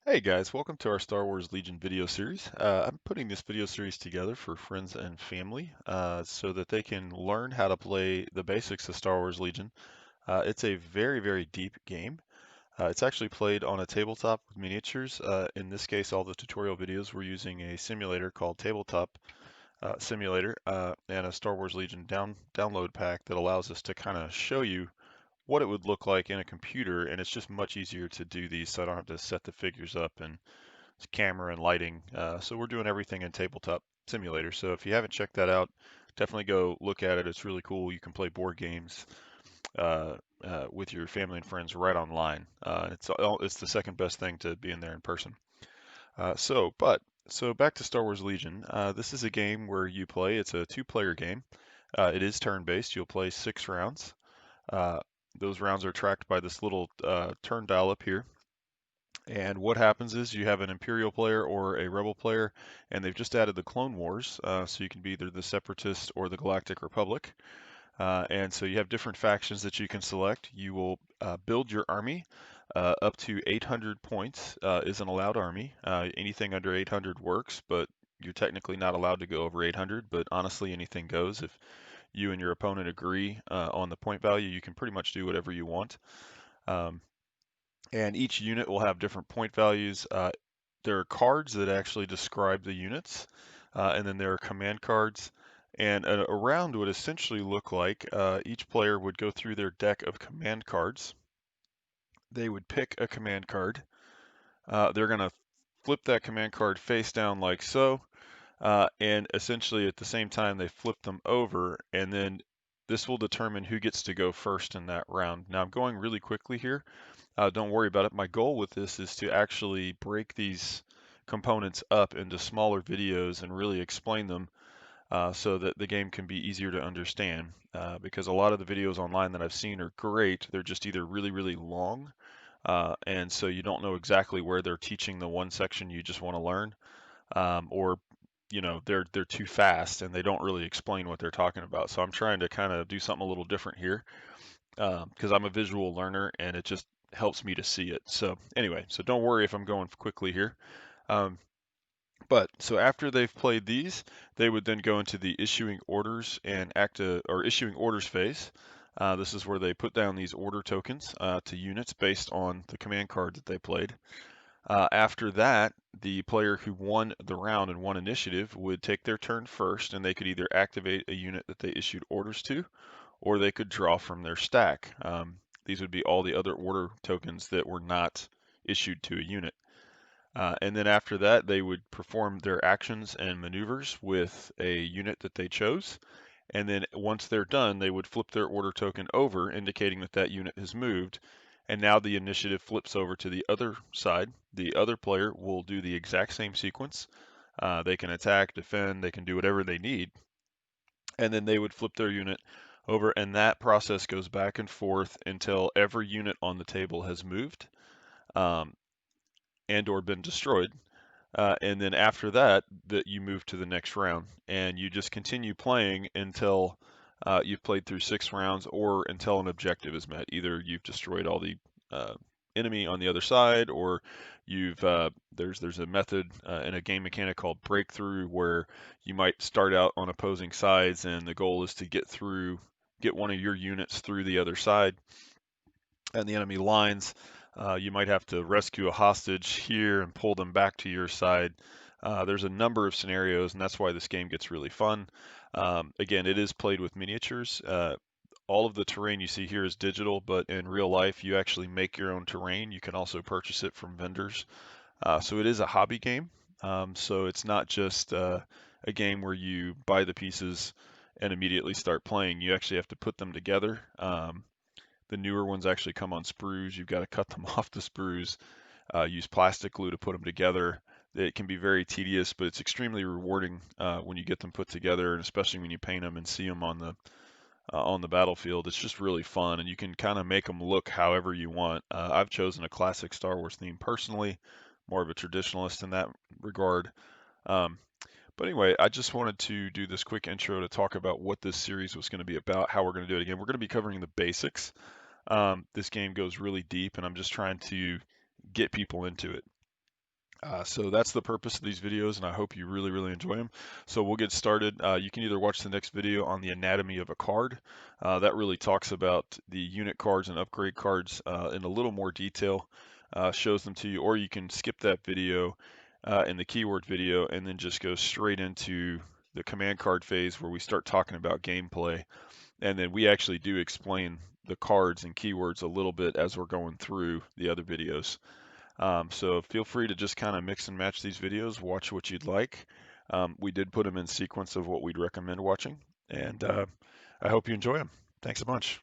Hey guys, welcome to our Star Wars Legion video series. I'm putting this video series together for friends and family so that they can learn how to play the basics of Star Wars Legion. It's a very, very deep game. It's actually played on a tabletop with miniatures. In this case, all the tutorial videos we're using a simulator called Tabletop Simulator and a Star Wars Legion download pack that allows us to kind of show you what it would look like in a computer, and it's just much easier to do these so I don't have to set the figures up and camera and lighting. So we're doing everything in Tabletop Simulator. So if you haven't checked that out, definitely go look at it. It's really cool. You can play board games with your family and friends right online. It's the second best thing to be in there in person. So back to Star Wars Legion. This is a game where you play. It's a two-player game. It is turn-based. You'll play 6 rounds. Uh, those rounds are tracked by this little turn dial up here. And what happens is you have an Imperial player or a Rebel player, and they've just added the Clone Wars, so you can be either the Separatist or the Galactic Republic. And so you have different factions that you can select. You will build your army. Up to 800 points is an allowed army. Anything under 800 works, but you're technically not allowed to go over 800. But honestly, anything goes. If you and your opponent agree on the point value, you can pretty much do whatever you want. Um, and each unit will have different point values. There are cards that actually describe the units, and then there are command cards. And a round would essentially look like each player would go through their deck of command cards. They would pick a command card. They're going to flip that command card face down like so, and essentially at the same time they flip them over, and then this will determine who gets to go first in that round. Now I'm going really quickly here. Don't worry about it. My goal with this is to actually break these components up into smaller videos and really explain them so that the game can be easier to understand. Because a lot of the videos online that I've seen are great. They're just either really, really long, and so you don't know exactly where they're teaching the one section you just want to learn, or they're too fast and they don't really explain what they're talking about. So I'm trying to kind of do something a little different here because I'm a visual learner and it just helps me to see it. So anyway, so don't worry if I'm going quickly here. Um, but so after they've played these, they would then go into the issuing orders and or issuing orders phase. This is where they put down these order tokens to units based on the command card that they played. After that, the player who won the round and won initiative would take their turn first, and they could either activate a unit that they issued orders to, or they could draw from their stack. These would be all the other order tokens that were not issued to a unit. And then after that, they would perform their actions and maneuvers with a unit that they chose. And then once they're done, they would flip their order token over, indicating that that unit has moved. And now the initiative flips over to the other side. The other player will do the exact same sequence. They can attack, defend, they can do whatever they need. And then they would flip their unit over, and that process goes back and forth until every unit on the table has moved um, and or been destroyed. And then after that, that you move to the next round, and you just continue playing until you've played through 6 rounds, or until an objective is met. Either you've destroyed all the uh, enemy on the other side, or you've there's a method in a game mechanic called breakthrough where you might start out on opposing sides, and the goal is to get one of your units through the other side and the enemy lines. You might have to rescue a hostage here and pull them back to your side. There's a number of scenarios, and that's why this game gets really fun. Again, it is played with miniatures. All of the terrain you see here is digital, but in real life, you actually make your own terrain. You can also purchase it from vendors. So it is a hobby game. So it's not just a game where you buy the pieces and immediately start playing. You actually have to put them together. The newer ones actually come on sprues. You've got to cut them off the sprues, use plastic glue to put them together. It can be very tedious, but it's extremely rewarding when you get them put together, and especially when you paint them and see them on the battlefield. It's just really fun, and you can kind of make them look however you want. I've chosen a classic Star Wars theme personally, more of a traditionalist in that regard. Um, but anyway, I just wanted to do this quick intro to talk about what this series was going to be about, how we're going to do it again. We're going to be covering the basics. This game goes really deep, and I'm just trying to get people into it. So that's the purpose of these videos, and I hope you really, really enjoy them. So we'll get started. You can either watch the next video on the anatomy of a card. That really talks about the unit cards and upgrade cards in a little more detail, shows them to you, or you can skip that video in the keyword video and then just go straight into the command card phase where we start talking about gameplay. And then we actually do explain the cards and keywords a little bit as we're going through the other videos. So feel free to just kind of mix and match these videos, watch what you'd like. We did put them in sequence of what we'd recommend watching, and I hope you enjoy them. Thanks a bunch.